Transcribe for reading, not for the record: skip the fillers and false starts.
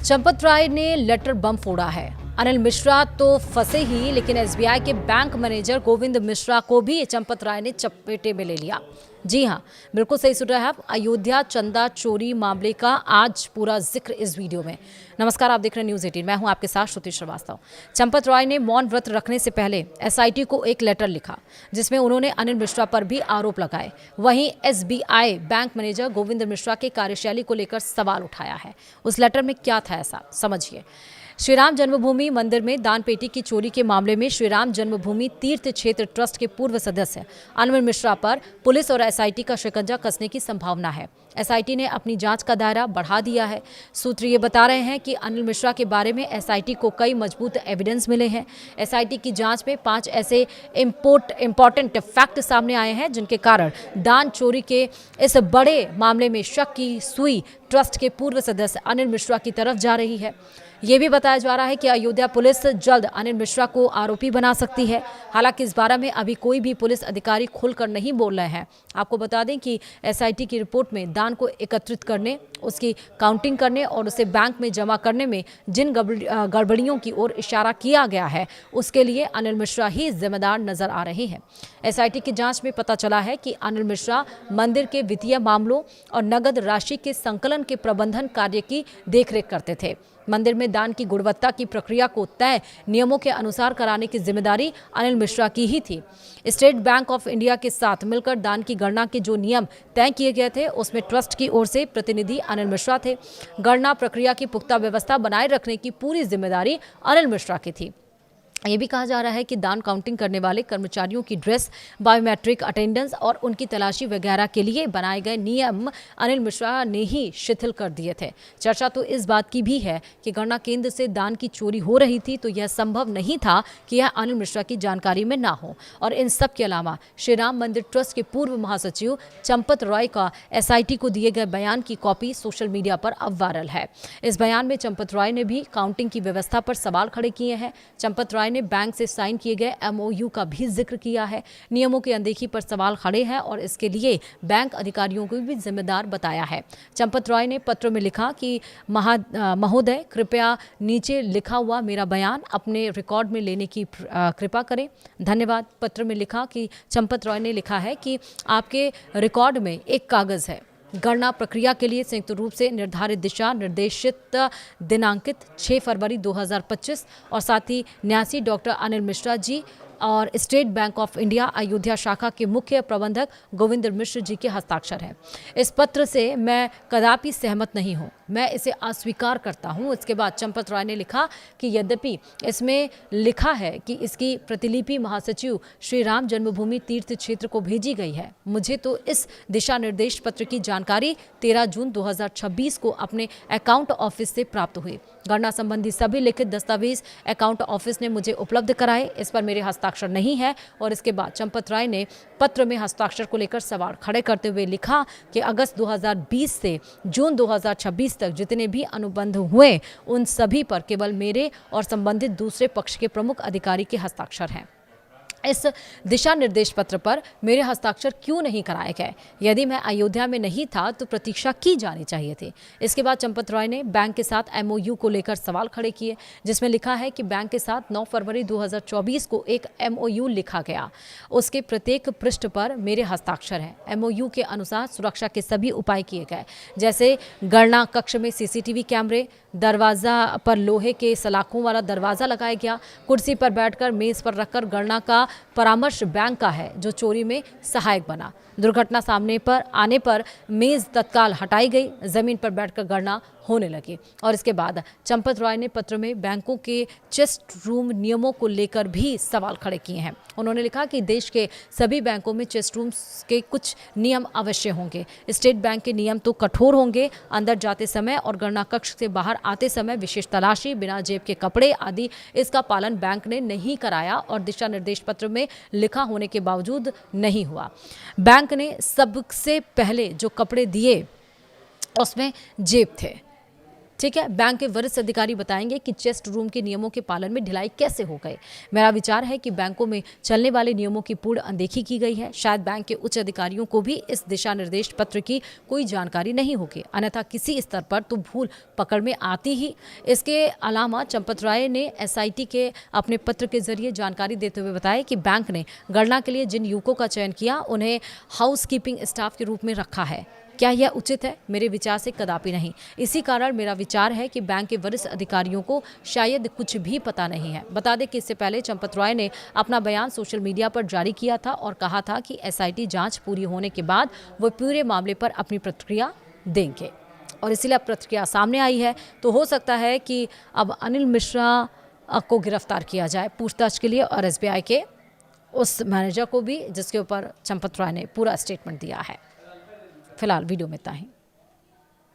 चंपत राय ने लेटर बम फोड़ा है। अनिल मिश्रा तो फंसे ही, लेकिन एसबीआई के बैंक मैनेजर गोविंद मिश्रा को भी चंपत राय ने चपेटे में ले लिया। जी हां, बिल्कुल सही सुन रहे हैं आप। अयोध्या चंदा चोरी मामले का आज पूरा जिक्र इस वीडियो में। नमस्कार, आप देख रहे हैं न्यूज़ 18। मैं हूं आपके साथ श्रुति श्रीवास्तव। चंपत राय ने मौन व्रत रखने से पहले एसआईटी को एक लेटर लिखा, जिसमें उन्होंने अनिल मिश्रा पर भी आरोप लगाए। वहीं SBI bank manager Govind Mishra की कार्यशैली को लेकर सवाल उठाया है। उस लेटर में क्या था ऐसा, समझिए। श्री राम जन्मभूमि मंदिर में दान पेटी की चोरी के मामले में श्री राम जन्मभूमि तीर्थ क्षेत्र ट्रस्ट के पूर्व सदस्य अनिल मिश्रा पर पुलिस और एसआईटी का शिकंजा कसने की संभावना है। एसआईटी ने अपनी जांच का दायरा बढ़ा दिया है। सूत्र ये बता रहे हैं कि अनिल मिश्रा के बारे में एसआईटी को कई मजबूत एविडेंस मिले हैं। एसआईटी की जांच में 5 ऐसे इंपॉर्टेंट फैक्ट सामने आए हैं, जिनके कारण दान चोरी के इस बड़े मामले में शक की सुई ट्रस्ट के पूर्व सदस्य अनिल मिश्रा की तरफ जा रही है। ये भी बताया जा रहा है कि अयोध्या पुलिस जल्द अनिल मिश्रा को आरोपी बना सकती है। हालांकि इस बारे में अभी कोई भी पुलिस अधिकारी खुलकर नहीं बोल रहे हैं। आपको बता दें कि एसआईटी की रिपोर्ट में दान को एकत्रित करने, उसकी काउंटिंग करने और उसे बैंक में जमा करने में जिन गड़बड़ियों की ओर इशारा किया गया है, उसके लिए अनिल मिश्रा ही जिम्मेदार नजर आ रहे हैं। एसआईटी की जांच में पता चला है कि अनिल मिश्रा मंदिर के वित्तीय मामलों और नगद राशि के संकलन के प्रबंधन कार्य की देखरेख करते थे। मंदिर में दान की गुणवत्ता की प्रक्रिया को तय नियमों के अनुसार कराने की जिम्मेदारी अनिल मिश्रा की ही थी। स्टेट बैंक ऑफ इंडिया के साथ मिलकर दान की गणना के जो नियम तय किए गए थे, उसमें ट्रस्ट की ओर से प्रतिनिधि अनिल मिश्रा थे। गणना प्रक्रिया की पुख्ता व्यवस्था बनाए रखने की पूरी जिम्मेदारी अनिल मिश्रा की थी। ये भी कहा जा रहा है कि दान काउंटिंग करने वाले कर्मचारियों की ड्रेस, बायोमेट्रिक अटेंडेंस और उनकी तलाशी वगैरह के लिए बनाए गए नियम अनिल मिश्रा ने ही शिथिल कर दिए थे। चर्चा तो इस बात की भी है कि गणना केंद्र से दान की चोरी हो रही थी, तो यह संभव नहीं था कि यह अनिल मिश्रा की जानकारी में ना हो। और इन सब के अलावा श्री राम मंदिर ट्रस्ट के पूर्व महासचिव चंपत राय का एसआईटी को दिए गए बयान की कॉपी सोशल मीडिया पर अब वायरल है। इस बयान में चंपत राय ने भी काउंटिंग की व्यवस्था पर सवाल खड़े किए हैं। चंपत राय ने बैंक से साइन किए गए एमओयू का भी जिक्र किया है। नियमों की अनदेखी पर सवाल खड़े हैं और इसके लिए बैंक अधिकारियों को भी जिम्मेदार बताया है। चंपत राय ने पत्र में लिखा कि महोदय, कृपया नीचे लिखा हुआ मेरा बयान अपने रिकॉर्ड में लेने की कृपा करें। धन्यवाद। पत्र में लिखा कि चंपत राय ने लिखा है कि आपके रिकॉर्ड में एक कागज है। गणना प्रक्रिया के लिए संयुक्त रूप से निर्धारित दिशा निर्देशित दिनांकित 6 फरवरी 2025 और साथ ही न्यासी डॉक्टर अनिल मिश्रा जी और state bank of India Ayodhya शाखा के मुख्य प्रबंधक गोविंद मिश्र जी के हस्ताक्षर है। इस पत्र से मैं कदापि सहमत नहीं हूं, मैं इसे अस्वीकार करता हूं। इसके बाद चंपत राय ने लिखा कि यद्यपि इसमें लिखा है कि इसकी प्रतिलिपि महासचिव श्री राम जन्मभूमि तीर्थ क्षेत्र को भेजी गई है, मुझे तो इस दिशा निर्देश पत्र की जानकारी 13 जून 2026 को अपने अकाउंट ऑफिस से प्राप्त हुई। गणना संबंधी सभी लिखित दस्तावेज अकाउंट ऑफिस ने मुझे उपलब्ध कराए। इस पर मेरे हस्ताक्षर नहीं है। और इसके बाद चंपत राय ने पत्र में हस्ताक्षर को लेकर सवाल खड़े करते हुए लिखा कि अगस्त 2020 से जून 2026 तक जितने भी अनुबंध हुए, उन सभी पर केवल मेरे और संबंधित दूसरे पक्ष के प्रमुख अधिकारी के हस्ताक्षर हैं। इस दिशा निर्देश पत्र पर मेरे हस्ताक्षर क्यों नहीं कराए गए? यदि मैं अयोध्या में नहीं था तो प्रतीक्षा की जानी चाहिए थी। इसके बाद चंपत राय ने बैंक के साथ एमओयू को लेकर सवाल खड़े किए, जिसमें लिखा है कि बैंक के साथ 9 फरवरी 2024 को एक एमओयू लिखा गया। उसके प्रत्येक पृष्ठ पर मेरे हस्ताक्षर हैं। एमओयू के अनुसार सुरक्षा के सभी उपाय किए गए, जैसे गणना कक्ष में सीसीटीवी कैमरे, दरवाजा पर लोहे के सलाखों वाला दरवाजा लगाया गया, कुर्सी पर बैठकर मेज पर रखकर गणना का परामर्श बैंक का है, जो चोरी में सहायक बना। दुर्घटना सामने पर आने पर मेज तत्काल हटाई गई, जमीन पर बैठकर गणना होने लगी। और इसके बाद चंपत राय ने पत्र में बैंकों के चेस्ट रूम नियमों को लेकर भी सवाल खड़े किए हैं। उन्होंने लिखा कि देश के सभी बैंकों में चेस्ट रूम के कुछ नियम अवश्य होंगे। स्टेट बैंक के नियम तो कठोर होंगे। अंदर जाते समय और गणना कक्ष से बाहर आते समय विशेष तलाशी, बिना जेब के कपड़े आदि, इसका पालन बैंक ने नहीं कराया और दिशा निर्देश पत्र में लिखा होने के बावजूद नहीं हुआ। बैंक ने सबसे पहले जो कपड़े दिए उसमें जेब थे। ठीक है, बैंक के वरिष्ठ अधिकारी बताएंगे कि चेस्ट रूम के नियमों के पालन में ढिलाई कैसे हो गए। मेरा विचार है कि बैंकों में चलने वाले नियमों की पूर्ण अनदेखी की गई है। शायद बैंक के उच्च अधिकारियों को भी इस दिशा निर्देश पत्र की कोई जानकारी नहीं होगी, अन्यथा किसी स्तर पर तो भूल पकड़ में आती ही। इसके अलावा चंपत राय ने एसआईटी के अपने पत्र के जरिए जानकारी देते हुए बताया कि बैंक ने गणना के लिए जिन युवकों का चयन किया उन्हें हाउसकीपिंग स्टाफ के रूप में रखा है। क्या यह उचित है? मेरे विचार से कदापि नहीं। इसी कारण मेरा विचार है कि बैंक के वरिष्ठ अधिकारियों को शायद कुछ भी पता नहीं है। बता दें कि इससे पहले चंपत राय ने अपना बयान सोशल मीडिया पर जारी किया था और कहा था कि एसआईटी जांच पूरी होने के बाद वो पूरे मामले पर अपनी प्रतिक्रिया देंगे और इसीलिए अब प्रतिक्रिया सामने आई है। तो हो सकता है कि अब अनिल मिश्रा को गिरफ्तार किया जाए पूछताछ के लिए और एसबीआई के उस मैनेजर को भी जिसके ऊपर चंपत राय ने पूरा स्टेटमेंट दिया है। फिलहाल वीडियो में इतना ही।